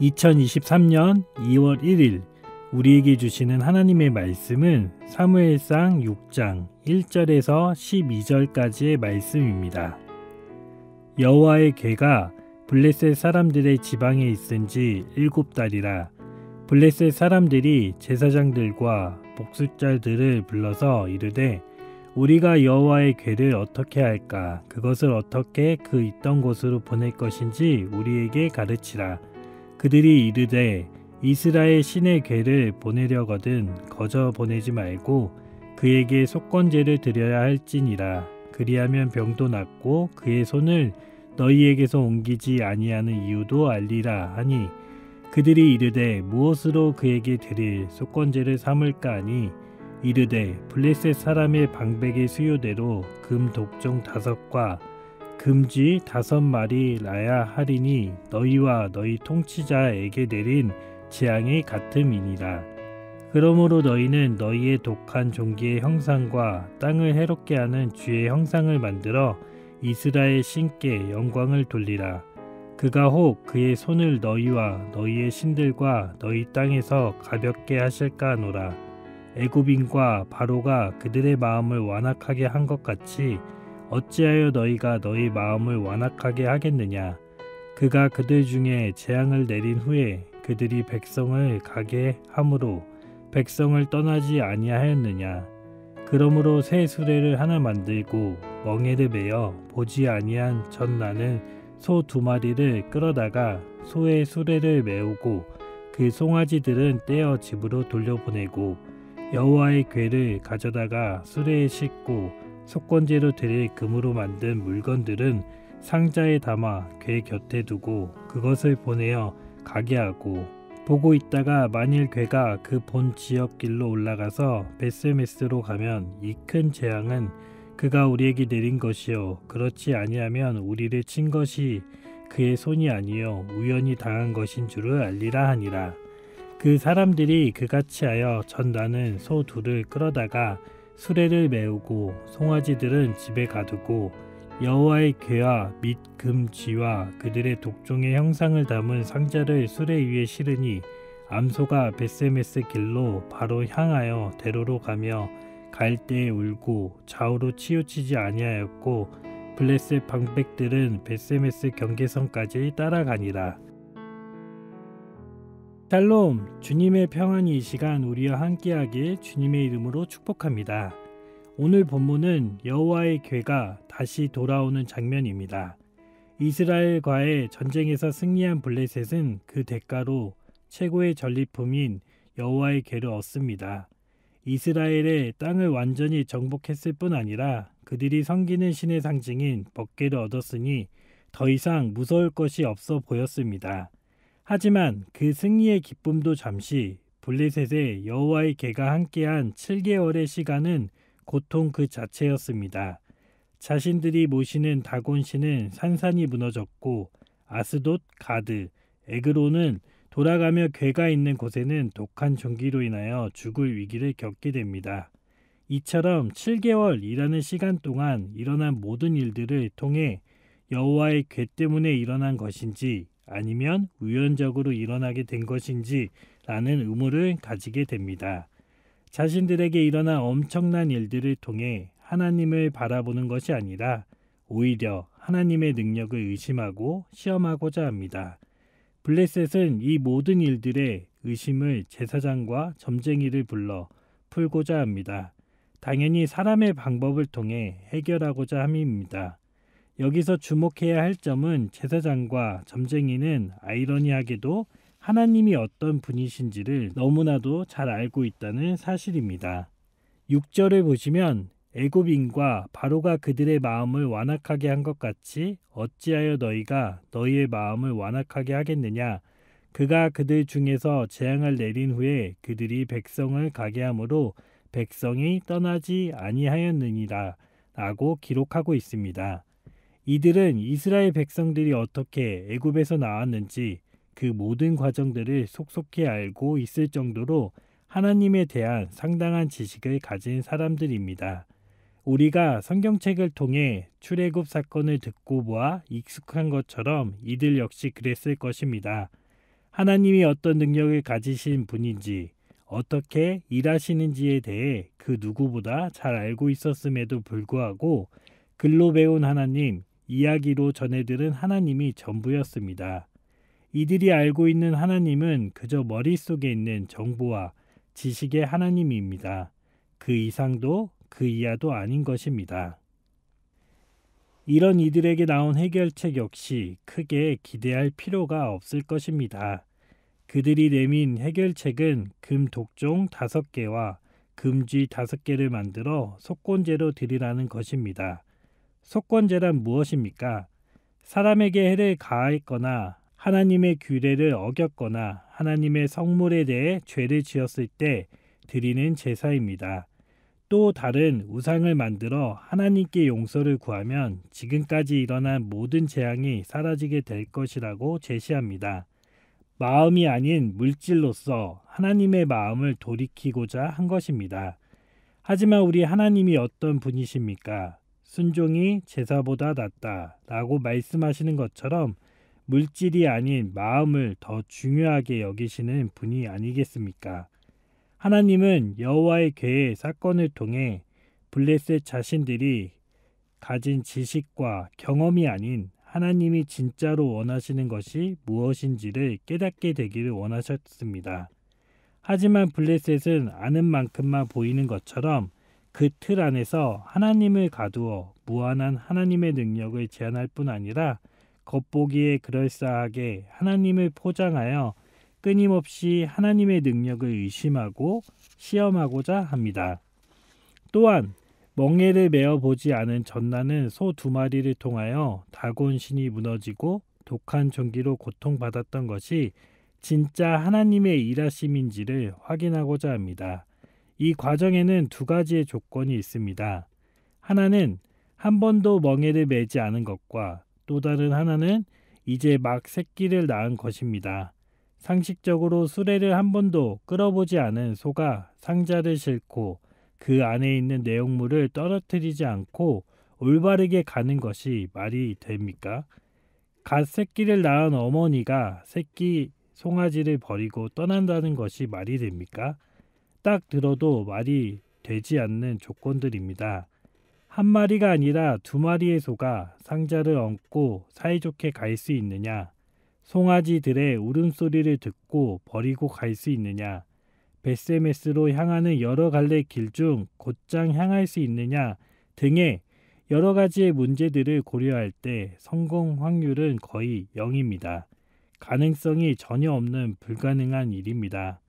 2023년 2월 1일 우리에게 주시는 하나님의 말씀은 사무엘상 6장 1절에서 12절까지의 말씀입니다. 여호와의 궤가 블레셋 사람들의 지방에 있은 지 7달이라 블레셋 사람들이 제사장들과 복숫자들을 불러서 이르되 우리가 여호와의 궤를 어떻게 할까? 그것을 어떻게 그 있던 곳으로 보낼 것인지 우리에게 가르치라. 그들이 이르되 이스라엘 신의 궤를 보내려거든 거저 보내지 말고 그에게 속건제를 드려야 할지니라. 그리하면 병도 낫고 그의 손을 너희에게서 옮기지 아니하는 이유도 알리라 하니 그들이 이르되 무엇으로 그에게 드릴 속건제를 삼을까 하니 이르되 블레셋 사람의 방백의 수요대로 금 독종 5과 금쥐 5마리라야 하리니 너희와 너희 통치자에게 내린 재앙이 같음이니라. 그러므로 너희는 너희의 독한 종기의 형상과 땅을 해롭게 하는 쥐의 형상을 만들어 이스라엘 신께 영광을 돌리라. 그가 혹 그의 손을 너희와 너희의 신들과 너희 땅에서 가볍게 하실까 하노라. 애굽인과 바로가 그들의 마음을 완악하게 한 것 같이 어찌하여 너희가 너희 마음을 완악하게 하겠느냐. 그가 그들 중에 재앙을 내린 후에 그들이 백성을 가게 함으로 백성을 떠나지 아니하였느냐. 그러므로 새 수레를 하나 만들고 멍에를 매어 보지 아니한 젖나는 소 2마리를 끌어다가 소의 수레를 메우고 그 송아지들은 떼어 집으로 돌려보내고 여호와의 궤를 가져다가 수레에 싣고 속건제로 드릴 금으로 만든 물건들은 상자에 담아 궤 곁에 두고 그것을 보내어 가게 하고 보고 있다가 만일 궤가 그 본 지역 길로 올라가서 벳세메스로 가면 이 큰 재앙은 그가 우리에게 내린 것이요 그렇지 아니하면 우리를 친 것이 그의 손이 아니요 우연히 당한 것인 줄을 알리라 하니라. 그 사람들이 그같이 하여 젖나는 소 2를 끌어다가 수레를 메우고 송아지들은 집에 가두고 여호와의 궤와 및 금쥐와 그들의 독종의 형상을 담은 상자를 수레 위에 실으니 암소가 벳세메스 길로 바로 향하여 대로로 가며 갈 때에 울고 좌우로 치우치지 아니하였고 블레셋 방백들은 벳세메스 경계선까지 따라가니라. 샬롬, 주님의 평안이 이 시간 우리와 함께하길 주님의 이름으로 축복합니다. 오늘 본문은 여호와의 궤가 다시 돌아오는 장면입니다. 이스라엘과의 전쟁에서 승리한 블레셋은 그 대가로 최고의 전리품인 여호와의 궤를 얻습니다. 이스라엘의 땅을 완전히 정복했을 뿐 아니라 그들이 섬기는 신의 상징인 법궤를 얻었으니 더 이상 무서울 것이 없어 보였습니다. 하지만 그 승리의 기쁨도 잠시 블레셋의 여호와의 궤가 함께한 7개월의 시간은 고통 그 자체였습니다. 자신들이 모시는 다곤신은 산산이 무너졌고 아스돗, 가드, 에그론은 돌아가며 궤가 있는 곳에는 독한 종기로 인하여 죽을 위기를 겪게 됩니다. 이처럼 7개월이라는 시간 동안 일어난 모든 일들을 통해 여호와의 궤 때문에 일어난 것인지 아니면 우연적으로 일어나게 된 것인지 라는 의문을 가지게 됩니다. 자신들에게 일어난 엄청난 일들을 통해 하나님을 바라보는 것이 아니라 오히려 하나님의 능력을 의심하고 시험하고자 합니다. 블레셋은 이 모든 일들의 의심을 제사장과 점쟁이를 불러 풀고자 합니다. 당연히 사람의 방법을 통해 해결하고자 함입니다. 여기서 주목해야 할 점은 제사장과 점쟁이는 아이러니하게도 하나님이 어떤 분이신지를 너무나도 잘 알고 있다는 사실입니다. 6절을 보시면 애굽인과 바로가 그들의 마음을 완악하게 한 것 같이 어찌하여 너희가 너희의 마음을 완악하게 하겠느냐. 그가 그들 중에서 재앙을 내린 후에 그들이 백성을 가게 함으로 백성이 떠나지 아니하였느니라 라고 기록하고 있습니다. 이들은 이스라엘 백성들이 어떻게 애굽에서 나왔는지 그 모든 과정들을 속속히 알고 있을 정도로 하나님에 대한 상당한 지식을 가진 사람들입니다. 우리가 성경책을 통해 출애굽 사건을 듣고 보아 익숙한 것처럼 이들 역시 그랬을 것입니다. 하나님이 어떤 능력을 가지신 분인지, 어떻게 일하시는지에 대해 그 누구보다 잘 알고 있었음에도 불구하고 글로 배운 하나님, 이야기로 전해들은 하나님이 전부였습니다. 이들이 알고 있는 하나님은 그저 머릿속에 있는 정보와 지식의 하나님입니다. 그 이상도 그 이하도 아닌 것입니다. 이런 이들에게 나온 해결책 역시 크게 기대할 필요가 없을 것입니다. 그들이 내민 해결책은 금 독종 5개와 금쥐 5개를 만들어 속건제로 드리라는 것입니다. 속건제란 무엇입니까? 사람에게 해를 가했거나 하나님의 규례를 어겼거나 하나님의 성물에 대해 죄를 지었을 때 드리는 제사입니다. 또 다른 우상을 만들어 하나님께 용서를 구하면 지금까지 일어난 모든 재앙이 사라지게 될 것이라고 제시합니다. 마음이 아닌 물질로서 하나님의 마음을 돌이키고자 한 것입니다. 하지만 우리 하나님이 어떤 분이십니까? 순종이 제사보다 낫다 라고 말씀하시는 것처럼 물질이 아닌 마음을 더 중요하게 여기시는 분이 아니겠습니까? 하나님은 여호와의 궤의 사건을 통해 블레셋 자신들이 가진 지식과 경험이 아닌 하나님이 진짜로 원하시는 것이 무엇인지를 깨닫게 되기를 원하셨습니다. 하지만 블레셋은 아는 만큼만 보이는 것처럼 그 틀 안에서 하나님을 가두어 무한한 하나님의 능력을 제한할 뿐 아니라 겉보기에 그럴싸하게 하나님을 포장하여 끊임없이 하나님의 능력을 의심하고 시험하고자 합니다. 또한 멍에를 메어보지 않은 전나는 소 2마리를 통하여 다곤 신이 무너지고 독한 전기로 고통받았던 것이 진짜 하나님의 일하심인지를 확인하고자 합니다. 이 과정에는 2가지의 조건이 있습니다. 하나는 한 번도 멍에를 매지 않은 것과 또 다른 하나는 이제 막 새끼를 낳은 것입니다. 상식적으로 수레를 한 번도 끌어보지 않은 소가 상자를 싣고 그 안에 있는 내용물을 떨어뜨리지 않고 올바르게 가는 것이 말이 됩니까? 갓 새끼를 낳은 어머니가 새끼 송아지를 버리고 떠난다는 것이 말이 됩니까? 딱 들어도 말이 되지 않는 조건들입니다. 한 마리가 아니라 2마리의 소가 상자를 얹고 사이좋게 갈 수 있느냐? 송아지들의 울음소리를 듣고 버리고 갈 수 있느냐? 벳세메스로 향하는 여러 갈래 길 중 곧장 향할 수 있느냐 등의 여러 가지의 문제들을 고려할 때 성공 확률은 거의 0입니다. 가능성이 전혀 없는 불가능한 일입니다.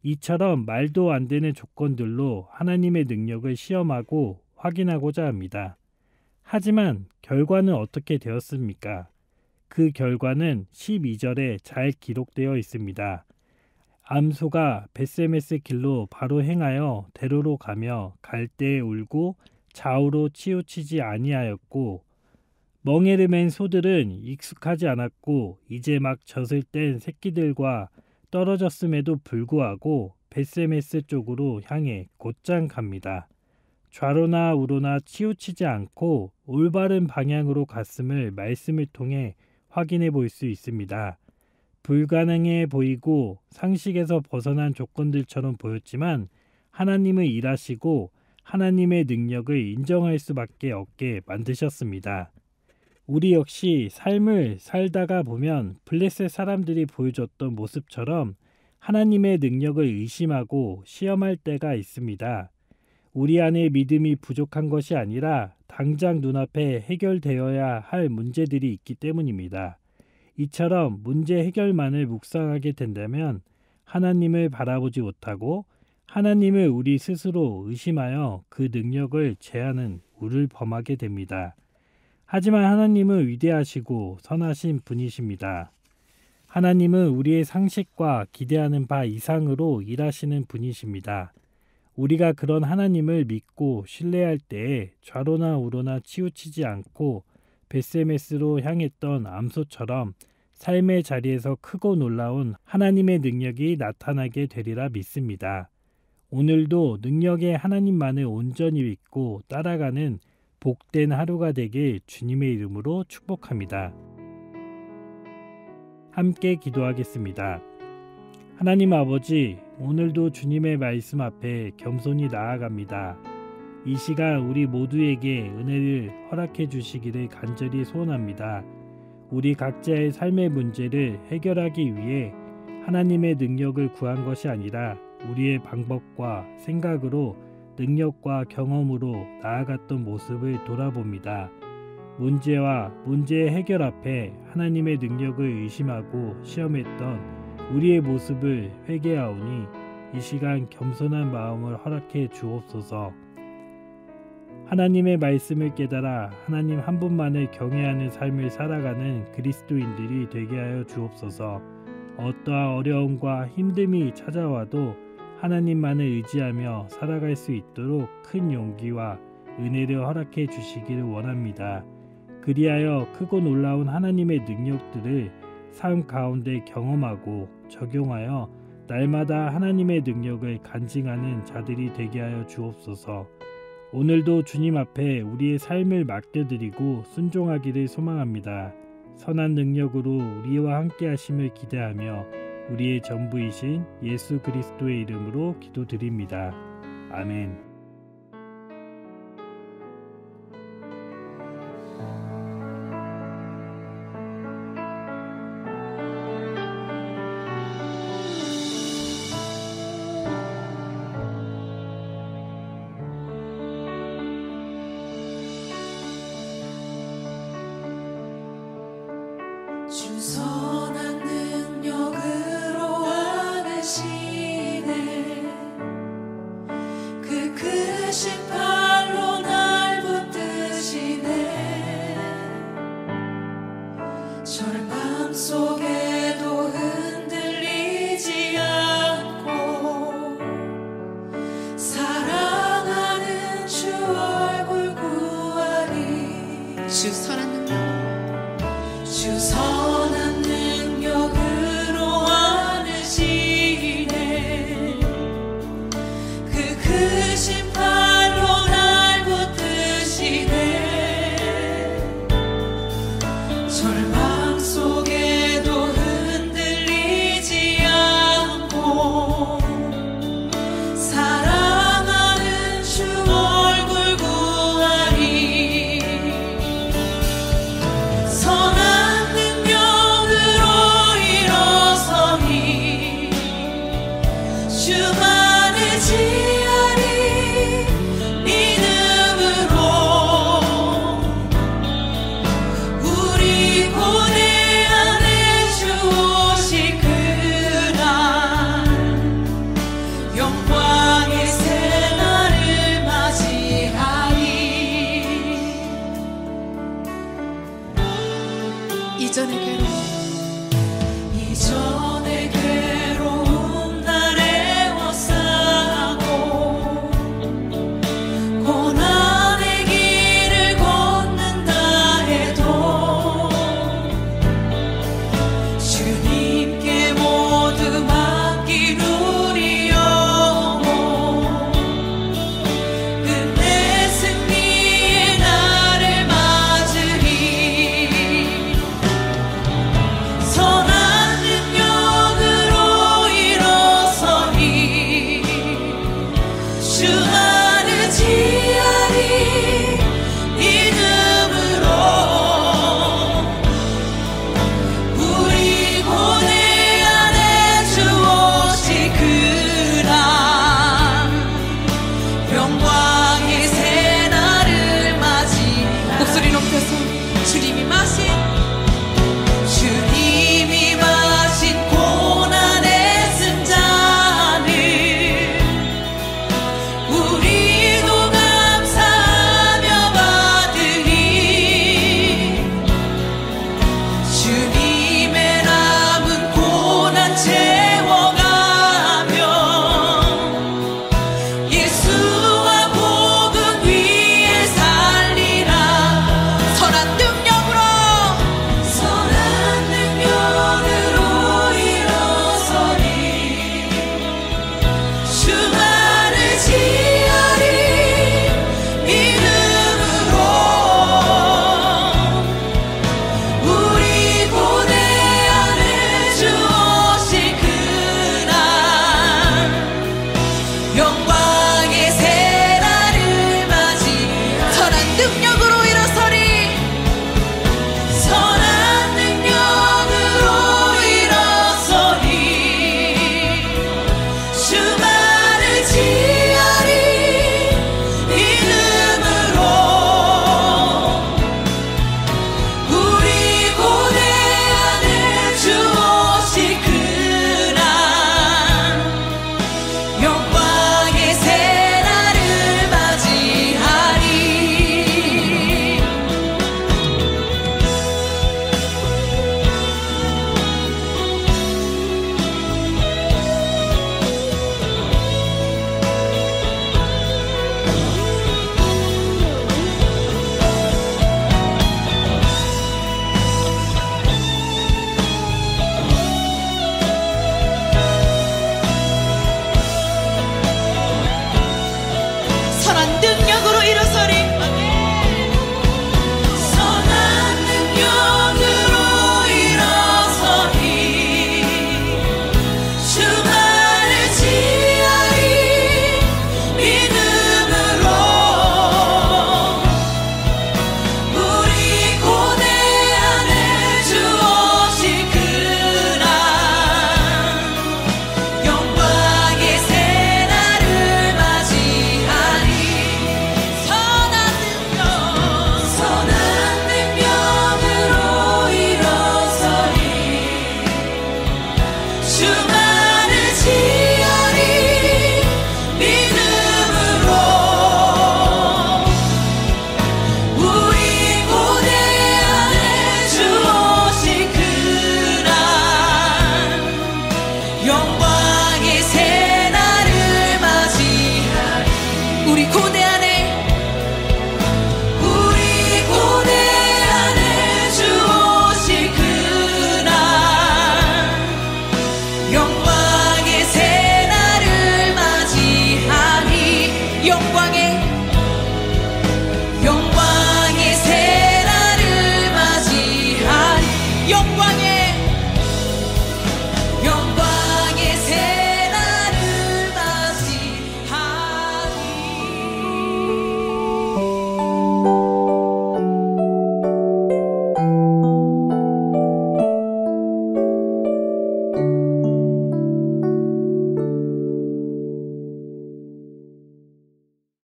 이처럼 말도 안 되는 조건들로 하나님의 능력을 시험하고 확인하고자 합니다. 하지만 결과는 어떻게 되었습니까? 그 결과는 12절에 잘 기록되어 있습니다. 암소가 벳세메스 길로 바로 행하여 대로로 가며 갈 때에 울고 좌우로 치우치지 아니하였고 멍에를 맨 소들은 익숙하지 않았고 이제 막 젖을 뗀 새끼들과 떨어졌음에도 불구하고 벳세메스 쪽으로 향해 곧장 갑니다. 좌로나 우로나 치우치지 않고 올바른 방향으로 갔음을 말씀을 통해 확인해 볼 수 있습니다. 불가능해 보이고 상식에서 벗어난 조건들처럼 보였지만 하나님은 일하시고 하나님의 능력을 인정할 수밖에 없게 만드셨습니다. 우리 역시 삶을 살다가 보면 블레셋 사람들이 보여줬던 모습처럼 하나님의 능력을 의심하고 시험할 때가 있습니다. 우리 안에 믿음이 부족한 것이 아니라 당장 눈앞에 해결되어야 할 문제들이 있기 때문입니다. 이처럼 문제 해결만을 묵상하게 된다면 하나님을 바라보지 못하고 하나님을 우리 스스로 의심하여 그 능력을 제한은 우를 범하게 됩니다. 하지만 하나님은 위대하시고 선하신 분이십니다. 하나님은 우리의 상식과 기대하는 바 이상으로 일하시는 분이십니다. 우리가 그런 하나님을 믿고 신뢰할 때에 좌로나 우로나 치우치지 않고 벳세메스로 향했던 암소처럼 삶의 자리에서 크고 놀라운 하나님의 능력이 나타나게 되리라 믿습니다. 오늘도 능력의 하나님만을 온전히 믿고 따라가는 복된 하루가 되길 주님의 이름으로 축복합니다. 함께 기도하겠습니다. 하나님 아버지, 오늘도 주님의 말씀 앞에 겸손히 나아갑니다. 이 시간 우리 모두에게 은혜를 허락해 주시기를 간절히 소원합니다. 우리 각자의 삶의 문제를 해결하기 위해 하나님의 능력을 구한 것이 아니라 우리의 방법과 생각으로 능력과 경험으로 나아갔던 모습을 돌아봅니다. 문제와 문제의 해결 앞에 하나님의 능력을 의심하고 시험했던 우리의 모습을 회개하오니 이 시간 겸손한 마음을 허락해 주옵소서. 하나님의 말씀을 깨달아 하나님 한 분만을 경외하는 삶을 살아가는 그리스도인들이 되게 하여 주옵소서. 어떠한 어려움과 힘듦이 찾아와도 하나님만을 의지하며 살아갈 수 있도록 큰 용기와 은혜를 허락해 주시기를 원합니다. 그리하여 크고 놀라운 하나님의 능력들을 삶 가운데 경험하고 적용하여 날마다 하나님의 능력을 간증하는 자들이 되게 하여 주옵소서. 오늘도 주님 앞에 우리의 삶을 맡겨드리고 순종하기를 소망합니다. 선한 능력으로 우리와 함께 하심을 기대하며 우리의 전부이신 예수 그리스도의 이름으로 기도드립니다. 아멘. 주 선한 능력으로 안으시네. 그 크신 팔로 날 붙드시네. 절망 속에도 흔들리지 않고 사랑하는 주 얼굴 구하리. 주 선한 능력, 주 선한 능력으로 안으시네. 그 크신 팔로 날 붙드시네. 절망 속에도 흔들리지 않고 사랑하는 주 얼굴 구하리. 선한 주만을 지으리. 믿음으로 우리 고뇌 안에 주 오실 그날 영광의 새날을 맞이하리. 이전의 괴로움,